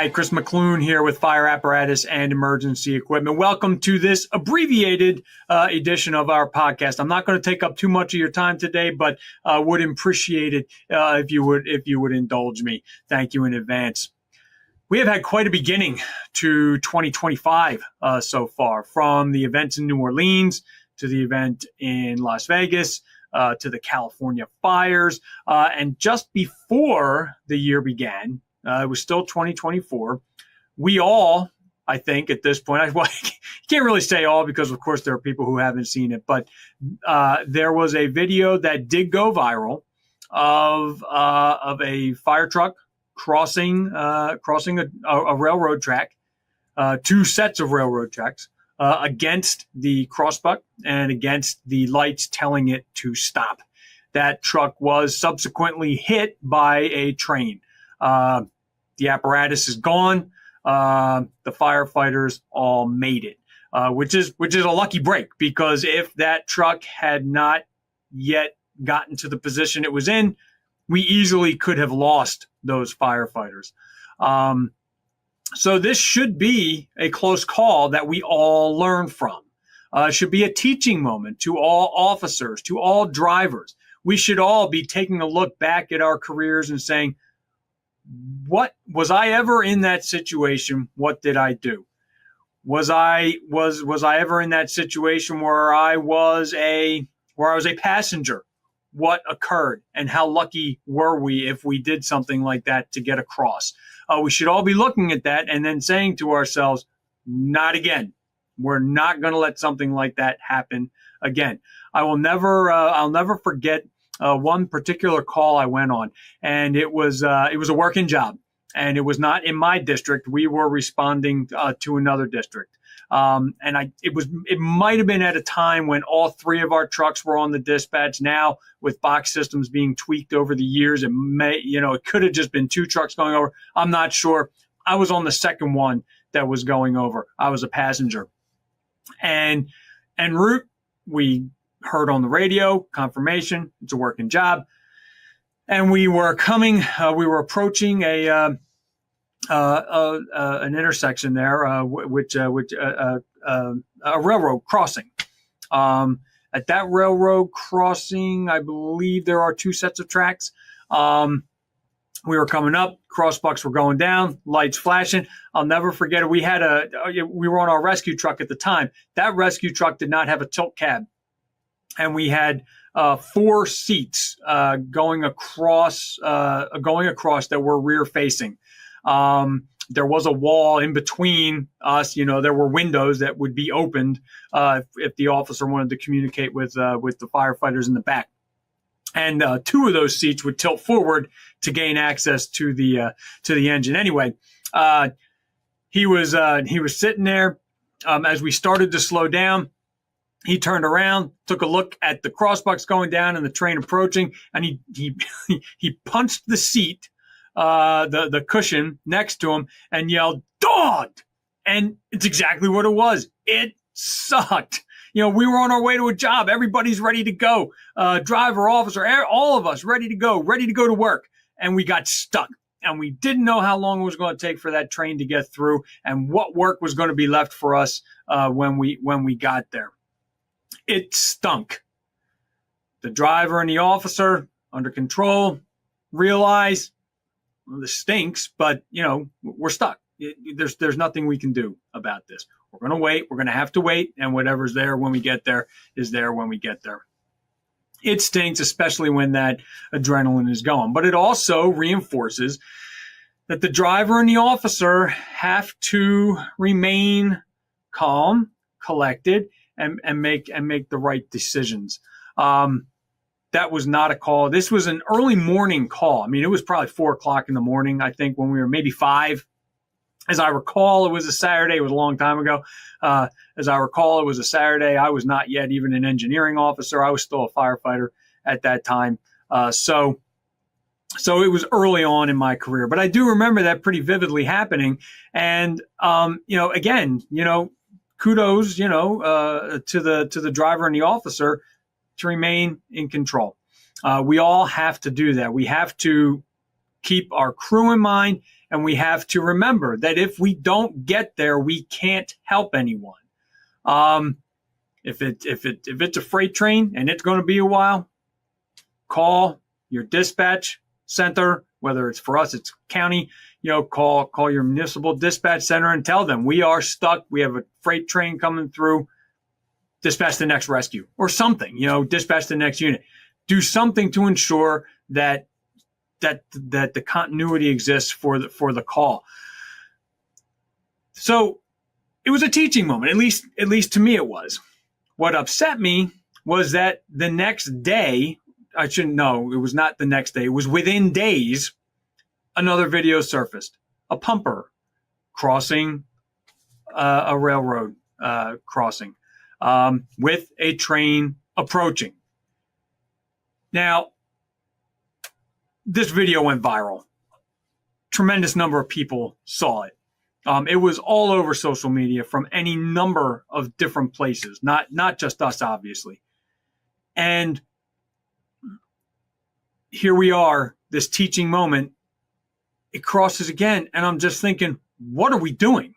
Hi, Chris Mc Loone here with Fire Apparatus and Emergency Equipment. Welcome to this abbreviated edition of our podcast. I'm not going to take up too much of your time today, but would appreciate it if you would indulge me. Thank you in advance. We have had quite a beginning to 2025 so far, from the events in New Orleans to the event in Las Vegas to the California fires. And just before the year began, it was still 2024. We all, I think at this point, you can't really say all because, of course, there are people who haven't seen it, but there was a video that did go viral of a fire truck crossing a railroad track, two sets of railroad tracks, against the crossbuck and against the lights telling it to stop. That truck was subsequently hit by a train. The apparatus is gone. The firefighters all made it, which is a lucky break, because if that truck had not yet gotten to the position it was in, we easily could have lost those firefighters. So this should be a close call that we all learn from. It should be a teaching moment to all officers, to all drivers. We should all be taking a look back at our careers and saying, what was I ever in that situation? What did I do? Was I ever in that situation where I was a passenger? What occurred, and how lucky were we if we did something like that to get across? We should all be looking at that and then saying to ourselves, not again. We're not going to let something like that happen again. I'll never forget one particular call I went on, and it was a working job, and it was not in my district. We were responding to another district, it might have been at a time when all three of our trucks were on the dispatch. Now, with box systems being tweaked over the years, it could have just been two trucks going over. I'm not sure. I was on the second one that was going over. I was a passenger, and en route, we heard on the radio confirmation it's a working job, and we were approaching an intersection there, a railroad crossing. At that railroad crossing, I believe there are two sets of tracks. We were coming up, crossbucks were going down, lights flashing. I'll never forget it. We were on our rescue truck at the time. That rescue truck did not have a tilt cab, and we had four seats going across that were rear facing. There was a wall in between us. There were windows that would be opened if the officer wanted to communicate with the firefighters in the back. And two of those seats would tilt forward to gain access to the engine. Anyway, he was sitting there as we started to slow down. He turned around, took a look at the crossbucks going down and the train approaching, and he punched the seat, the cushion next to him, and yelled, "Dog!" And it's exactly what it was. It sucked. We were on our way to a job. Everybody's ready to go. Driver, officer, all of us ready to go to work. And we got stuck. And we didn't know how long it was going to take for that train to get through, and what work was going to be left for us when we got there. It stunk. The driver and the officer, under control, realize, well, this stinks, but we're stuck. There's nothing we can do about this. We're going to wait. We're going to have to wait, and whatever's there when we get there is there when we get there. It stinks, especially when that adrenaline is going. But it also reinforces that the driver and the officer have to remain calm, collected, and make the right decisions. That was not a call. This was an early morning call. I mean, it was probably 4:00 in the morning, I think, when we were maybe 5. As I recall, it was a Saturday. It was a long time ago. As I recall, it was a Saturday. I was not yet even an engineering officer. I was still a firefighter at that time. So it was early on in my career. But I do remember that pretty vividly happening. And, again, kudos, to the driver and the officer to remain in control. We all have to do that. We have to keep our crew in mind, And we have to remember that if we don't get there, we can't help anyone. If it's a freight train and it's going to be a while, call your dispatch center, whether it's for us, it's county, call your municipal dispatch center and tell them we are stuck. We have a freight train coming through. Dispatch the next rescue or something, dispatch the next unit. Do something to ensure that the continuity exists for the call. So it was a teaching moment, at least to me it was. What upset me was that the next day, it was not the next day, it was within days, another video surfaced. A pumper crossing a railroad crossing with a train approaching. Now, this video went viral. Tremendous number of people saw it. It was all over social media from any number of different places, not just us, obviously. And here we are, this teaching moment. It crosses again, and I'm just thinking, what are we doing?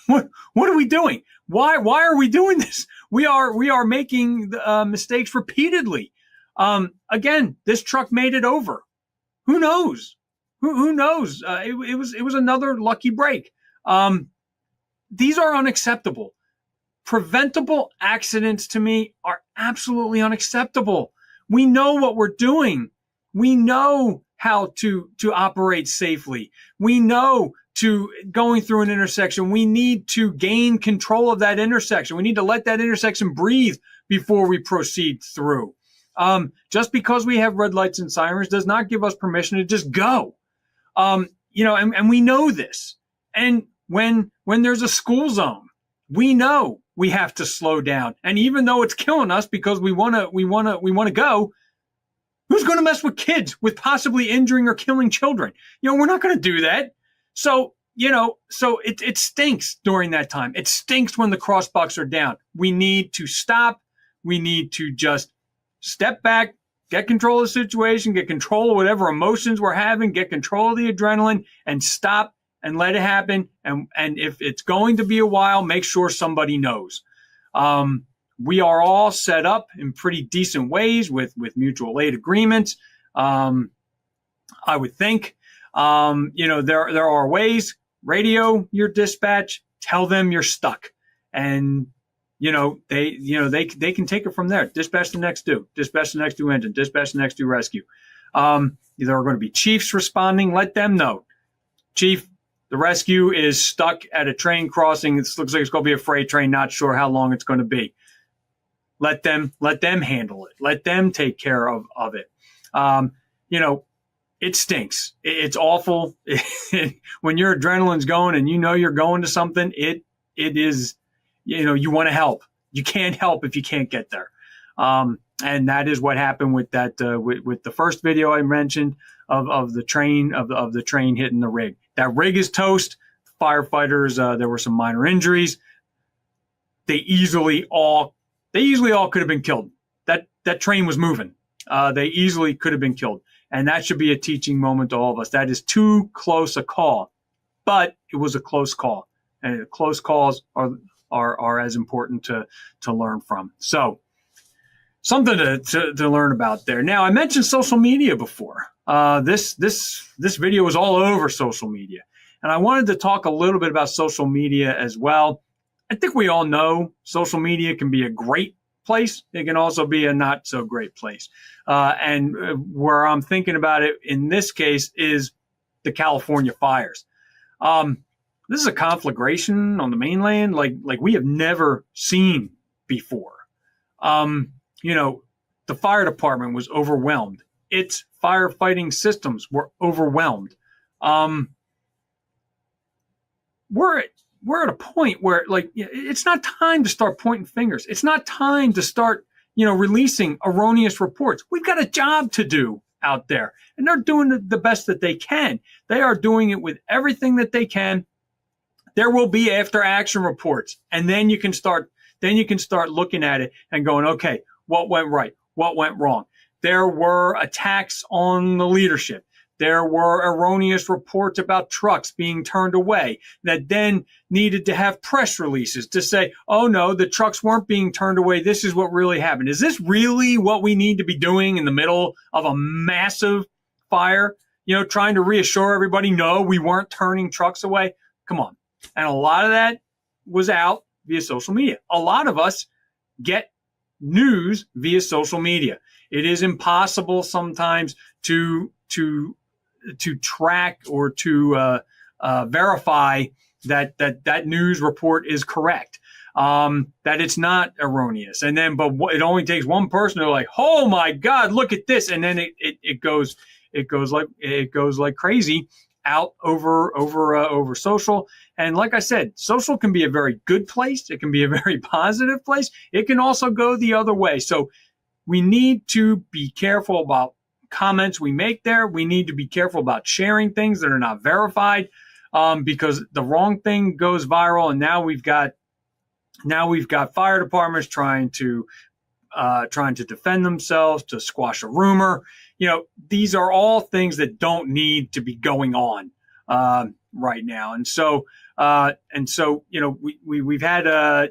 What are we doing? Why are we doing this? We are making mistakes repeatedly. Again, this truck made it over. Who knows? Who knows? It was another lucky break. These are unacceptable. Preventable accidents to me are absolutely unacceptable. We know what we're doing. We know how to operate safely. We know going through an intersection, we need to gain control of that intersection. We need to let that intersection breathe before we proceed through. Just because we have red lights and sirens does not give us permission to just go. And we know this. And when there's a school zone, we know we have to slow down. And even though it's killing us because we want to go, who's going to mess with kids with possibly injuring or killing children? We're not going to do that. So it stinks during that time. It stinks when the crossbucks are down. We need to stop. We need to just step back, get control of the situation, get control of whatever emotions we're having, get control of the adrenaline, and stop and let it happen. And if it's going to be a while, make sure somebody knows. We are all set up in pretty decent ways with mutual aid agreements. I would think, there are ways. Radio your dispatch, tell them you're stuck, and they can take it from there. Dispatch the next due, dispatch the next due engine, dispatch the next due rescue. There are going to be chiefs responding. Let them know, Chief, the rescue is stuck at a train crossing. It looks like it's going to be a freight train. Not sure how long it's going to be. Let them handle it. Let them take care of it. It stinks. It's awful. When your adrenaline's going and you're going to something, it is, you want to help. You can't help if you can't get there. And that is what happened with that, with the first video I mentioned of the train, of the train hitting the rig. That rig is toast. Firefighters, there were some minor injuries. They easily all could have been killed. That train was moving. They easily could have been killed. And that should be a teaching moment to all of us. That is too close a call, but it was a close call, and close calls are as important to learn from. So something to learn about there. Now, I mentioned social media before. This video was all over social media, and I wanted to talk a little bit about social media as well. I think we all know social media can be a great place. It can also be a not so great place. And where I'm thinking about it in this case is the California fires. This is a conflagration on the mainland like we have never seen before. The fire department was overwhelmed. Its firefighting systems were overwhelmed. We're at a point where it's not time to start pointing fingers. It's not time to start, releasing erroneous reports. We've got a job to do out there, and they're doing the best that they can. They are doing it with everything that they can. There will be after action reports, and then you can start looking at it and going, okay, what went right? What went wrong? There were attacks on the leadership. There were erroneous reports about trucks being turned away that then needed to have press releases to say, oh no, the trucks weren't being turned away. This is what really happened. Is this really what we need to be doing in the middle of a massive fire? Trying to reassure everybody, no, we weren't turning trucks away. Come on. And a lot of that was out via social media. A lot of us get news via social media. It is impossible sometimes to track or to verify that news report is correct, that it's not erroneous. And then, but it only takes one person to like, oh my God, look at this, and then it goes like crazy out over social. And like I said, social can be a very good place. It can be a very positive place. It can also go the other way. So we need to be careful about comments we make there. We need to be careful about sharing things that are not verified, because the wrong thing goes viral. And now we've got fire departments trying to defend themselves, to squash a rumor. These are all things that don't need to be going on right now. And so we've had a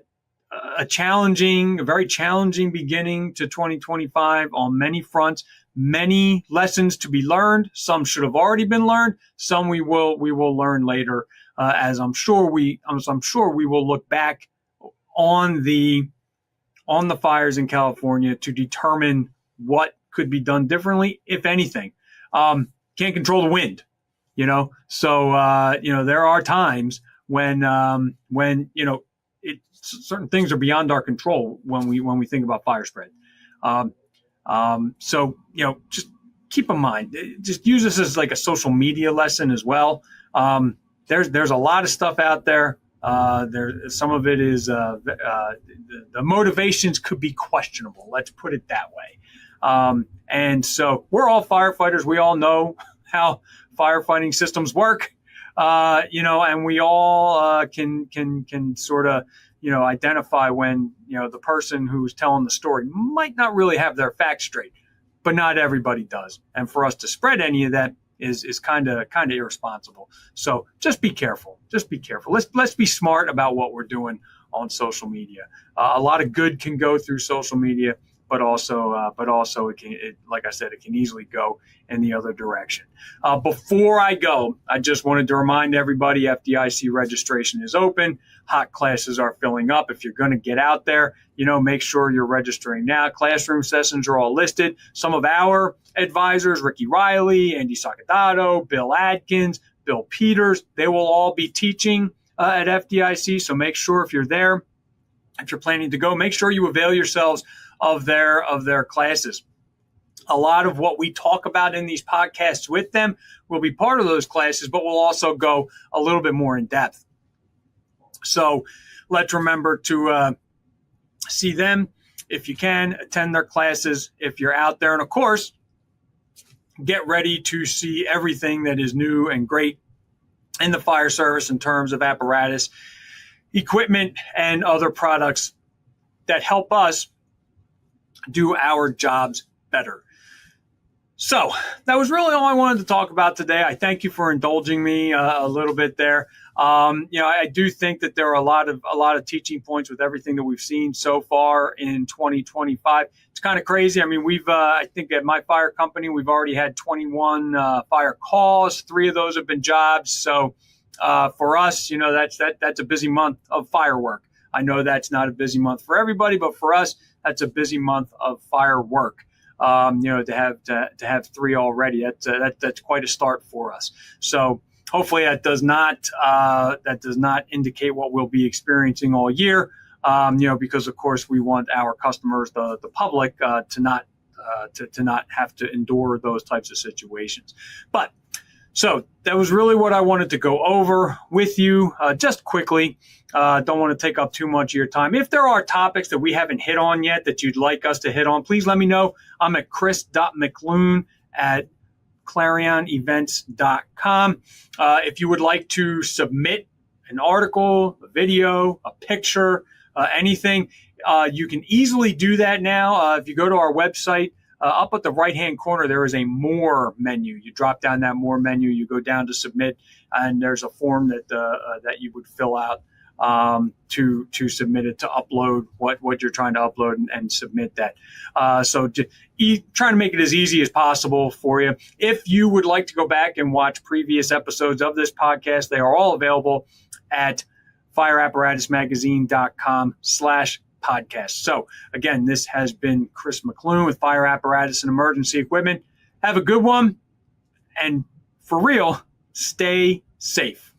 very challenging beginning to 2025 on many fronts. Many lessons to be learned. Some should have already been learned. Some we will learn later, as I'm sure we will look back on the fires in California to determine what could be done differently, if anything. Can't control the wind, So there are times when certain things are beyond our control when we think about fire spread. So just keep in mind, just use this as like a social media lesson as well. There's a lot of stuff out there. Some of it is the motivations could be questionable. Let's put it that way. And so we're all firefighters. We all know how firefighting systems work. And we all can sort of identify when the person who's telling the story might not really have their facts straight, but not everybody does. And for us to spread any of that is kind of irresponsible. So just be careful. Let's be smart about what we're doing on social media. A lot of good can go through social media, but also like I said, it can easily go in the other direction. Before I go, I just wanted to remind everybody FDIC registration is open. Hot classes are filling up. If you're going to get out there, make sure you're registering now. Classroom sessions are all listed. Some of our advisors, Ricky Riley, Andy Sacadato, Bill Adkins, Bill Peters, they will all be teaching at FDIC. So make sure if you're there, if you're planning to go, make sure you avail yourselves of their classes. A lot of what we talk about in these podcasts with them will be part of those classes, but we'll also go a little bit more in depth. So let's remember to see them if you can, attend their classes if you're out there. And of course, get ready to see everything that is new and great in the fire service in terms of apparatus, equipment, and other products that help us do our jobs better. So that was really all I wanted to talk about today. I thank you for indulging me a little bit there. I do think that there are a lot of teaching points with everything that we've seen so far in 2025. It's kind of crazy. I mean, I think at my fire company, we've already had 21 fire calls. 3 of those have been jobs. So for us, that's a busy month of firework. I know that's not a busy month for everybody, but for us, that's a busy month of firework. To have 3 already, that's quite a start for us. So hopefully that does not indicate what we'll be experiencing all year. Because of course we want our customers, the public, to not have to endure those types of situations. But so that was really what I wanted to go over with you just quickly. Don't want to take up too much of your time. If there are topics that we haven't hit on yet that you'd like us to hit on, please let me know. I'm at chris.mcloone@clarionevents.com. If you would like to submit an article, a video, a picture, anything, you can easily do that now. If you go to our website, up at the right-hand corner, there is a More menu. You drop down that More menu, you go down to Submit, and there's a form that you would fill out to submit it, to upload what you're trying to upload and submit that. So trying to make it as easy as possible for you. If you would like to go back and watch previous episodes of this podcast, they are all available at fireapparatusmagazine.com/podcast. So again, this has been Chris Mc Loone with Fire Apparatus and Emergency Equipment. Have a good one. And for real, stay safe.